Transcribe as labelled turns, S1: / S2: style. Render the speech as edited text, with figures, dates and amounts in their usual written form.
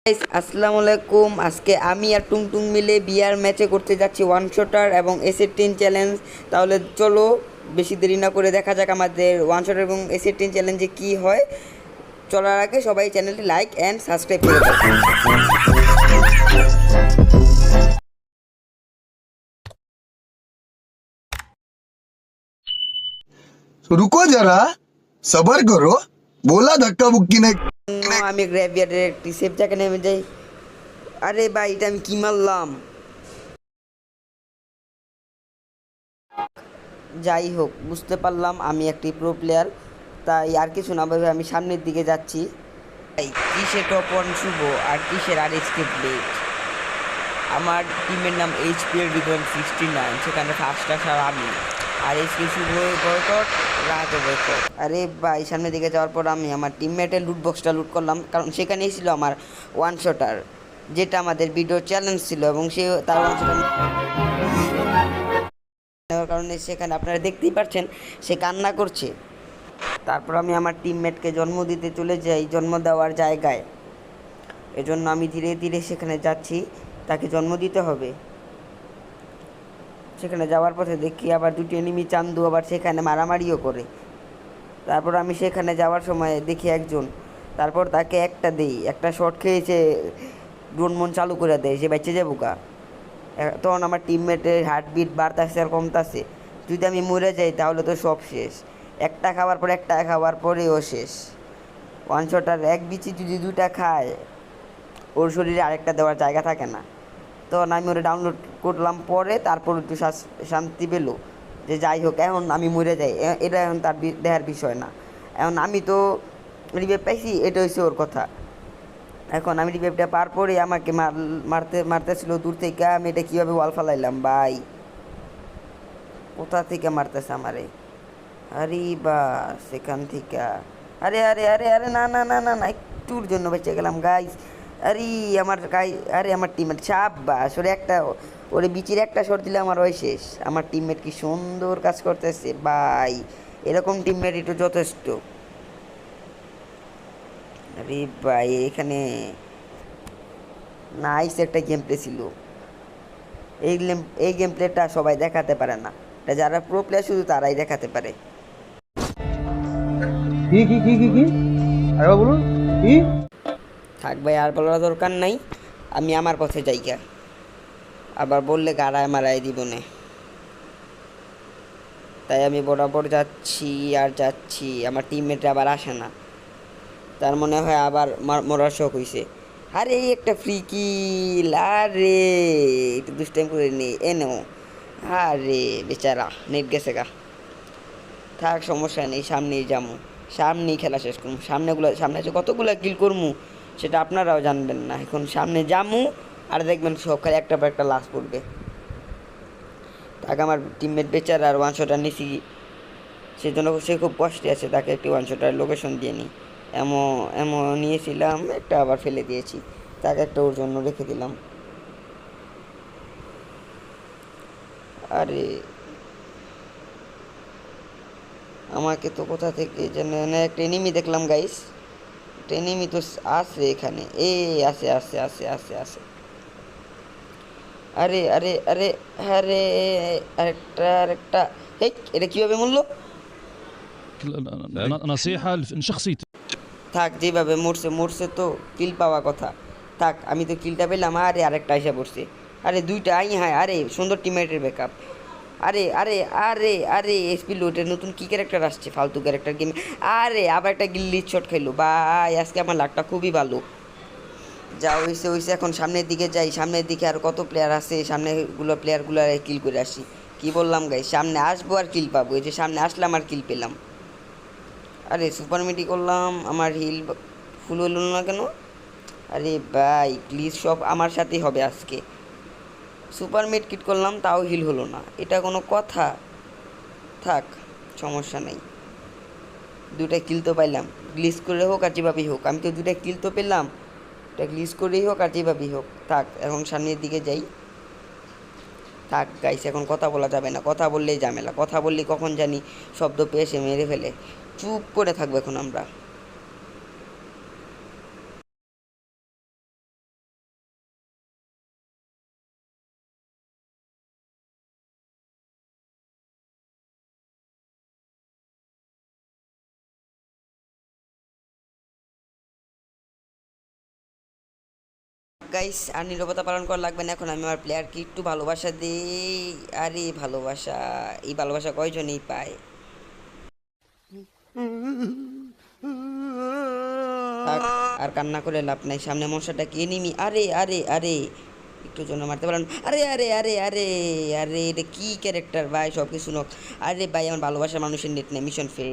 S1: Guys আসসালামু আলাইকুম। আজকে আমি আর টুংটুং মিলে বিয়ার ম্যাচে করতে যাচ্ছি ওয়ান শটার এবং এস-18 চ্যালেঞ্জ। তাহলে চলো বেশি দেরি না করে দেখা যাক আমাদের ওয়ান শটার এবং এস-18 চ্যালেঞ্জে কি হয়। চলার আগে সবাই চ্যানেলটি লাইক অ্যান্ড সাবস্ক্রাইব করে দাও।
S2: रुको जरा सबर करो बोला धक्का बुक्की नहीं।
S1: আমি গ্র্যাভিয়ারের একটি সেফ জায়গায় নেমে যাই। আরে ভাই, এটা আমি কি মারলাম? যাই হোক, বুঝতে পারলাম আমি একটি প্রো প্লেয়ার। তাই আর কিছু না ভেবে আমি সামনের দিকে যাচ্ছি। কিসের টপ ওয়ান শুভ আর কিসের আর এসকে ব্লেড। আমার টিমের নাম এইচপিএল রিগন 69, সেখানে ফার্স্ট আসার আমি আর এসকে শুভ বয়কট রাতে বয়কট। আরে ভাই, সামনের দিকে যাওয়ার পর আমি আমার টিমমেটের লুট বক্সটা লুট করলাম, কারণ সেখানেই ছিল আমার ওয়ান শটার, যেটা আমাদের ভিডিও চ্যালেঞ্জ ছিল এবং সে তার ওয়ান শটার নেওয়ার কারণে সেখানে আপনারা দেখতেই পাচ্ছেন সে কান্না করছে। তারপর আমি আমার টিমমেটকে জন্ম দিতে চলে যাই জন্ম দেওয়ার জায়গায়। এজন্য আমি ধীরে ধীরে সেখানে যাচ্ছি, তাকে জন্ম দিতে হবে। সেখানে যাওয়ার পথে দেখি আবার দুটি এনিমি চান্দু আবার সেখানে মারামারিও করে। তারপর আমি সেখানে যাওয়ার সময় দেখি একজন, তারপর তাকে একটা দেই, একটা শট খেয়েছে, ড্রোন মন চালু করে দেয়, সে বেঁচে যাবো গা। তখন আমার টিমমেটের হার্টবিট বাড়তেছে আর কমতেছে। যদি আমি মরে যাই তাহলে তো সব শেষ। একটা খাওয়ার পর একটা খাওয়ার পরেও শেষ। ওয়ান শটার এক বিচি যদি দুটা খায়, ওর শরীরে আরেকটা দেওয়ার জায়গা থাকে না। তখন আমি ওটা ডাউনলোড করলাম, পরে তারপর একটু শান্তি পেলো যে যাই হোক এখন আমি মরে যাই, এটা এখন তার দেহার বিষয় না। এখন আমি তো রিভাইভ পাইছি, এটা হচ্ছে ওর কথা। এখন আমি রিভাইভটা পার পরে আমাকে মারতেছিল দূর থেকে। আমি এটা কীভাবে ওয়াল ফালাইলাম ভাই? কোথা থেকে মারতেছে আমারে? আরে বা সেখান থেকে। আরে আরে আরে আরে না না না না না, একটুর জন্য বেঁচে গেলাম গাইস। আরে আমার আরে আমার টিমমেট সাব্বাস, ওরে একটা ওরে বিচির একটা শট দিলে আমার ওই শেষ। আমার টিমমেট কি সুন্দর কাজ করতেছে ভাই, এরকম টিমমেট একটু যথেষ্ট। আরে ভাই, এখানে নাইস একটা গেম প্লে ছিল। এই গেম প্লেটা সবাই দেখাতে পারে না, এটা যারা প্রো প্লেয়ার শুধু তারাই দেখাতে পারে।
S3: কি আরেকবার বলুন কি?
S1: থাক ভাই, আর বলার দরকার নাই, আমি আমার পথে যাইগা। আবার বললে গাড়ায় মারাই দিব না। তাই আমি বরাবর যাচ্ছি আর যাচ্ছি, আমার টিমমেটরা আবার আসে না। তার মনে হয় আবার মরার শখ হইছে। আরে একটা ফ্রি কিল, আরে একটু দুষ্টাইম করে নি এনেও। আরে বেচারা নেট গেছে গা। থাক, সমস্যা নেই, সামনেই যাবো, সামনেই খেলা শেষ করবো। সামনে আছে কতগুলো কিল করবো সেটা আপনারাও জানবেন না। এখন সামনে যামু আর দেখবেন সব খালি একটা পর একটা লাশ পড়বে। তাকে আমার টিমমেট বেচারা আর ওয়ান শটার নিছি, সেজন্য সে খুব কষ্টে আছে। তাকে একটি ওয়ান শটার লোকেশন দিয়ে নিই। এমন এমন নিয়েছিলাম একটা, আবার ফেলে দিয়েছি, তাকে একটা ওর জন্য রেখে দিলাম। আরে আমাকে তো কোথা থেকে যেন একটা এনিমি দেখলাম গাইস। একটা এনিমি তো আছে এখানে, আছে আছে আছে আছে আছে। আরে আরে আরে আরে আরেকটা আরেকটা। হেই, এটা কীভাবে মূল্য?
S4: نصيحة لشخصيتي.
S1: থাক, যেভাবে মরছে মরছে, তো কিল পাওয়া কথা। থাক, আমি তো কিলটা পেলাম। আরে আরেকটা এসে পড়ছে। আরে দুইটা আই, হ্যাঁ, আরে সুন্দর টিমমেটের ব্যাকআপ। আরে আরে আরে আরে এসপি লোটের নতুন কি ক্যারেক্টার আসছে, ফালতু ক্যারেক্টার গেমে। আরে আবার একটা গিল্লির শট খাইলো ভাই, আজকে আমার লাকটা খুবই ভালো। যা হয়েছে হয়েছে, এখন সামনের দিকে যাই। সামনের দিকে আর কত প্লেয়ার আছে, সামনেগুলো প্লেয়ারগুলো কিল করে আসি। কি বললাম গাই, সামনে আসবো আর কিল পাবো। এই যে সামনে আসলাম আর কিল পেলাম। আরে সুপার মিটি করলাম, আমার হিল ফুল হলো না কেন? আরে ভাই প্লিজ, সব আমার সাথেই হবে আজকে। সুপার মিট কিট করলাম তাও হিল হলো না, এটা কোনো কথা? থাক, সমস্যা নেই, দুটা কিল তো পাইলাম। গ্লিচ করে হোক আর যেভাবেই হোক, আমি তো দুটা কিল তো পেলাম। এটা গ্লিচ করেই হোক আর যেভাবেই হোক। থাক, এখন সামনের দিকে যাই। থাক গাইস, এখন কথা বলা যাবে না, কথা বললেই ঝামেলা। কথা বললেই কখন জানি শব্দ পেয়ে সে মেরে ফেলে। চুপ করে থাকবো এখন আমরা। গাইস, আর নীরবতা পালন করা লাগবে না। এখন আমি আমার প্লেয়ারকে একটু ভালোবাসা দিই। আরে ভালোবাসা, এই ভালোবাসা কয়জনই পায়। থাক, আর কান্না করে লাভ নাই। সামনে মশাটা কি এনিমি? আরে আরে আরে, একটু জন্য মারতে পারেন। আরে আরে আরে আরে আরে, এটা কি ক্যারেক্টার ভাই, সব কিছু নক। আরে ভাই, আমার ভালোবাসার মানুষের নেট নেই, মিশন ফেল।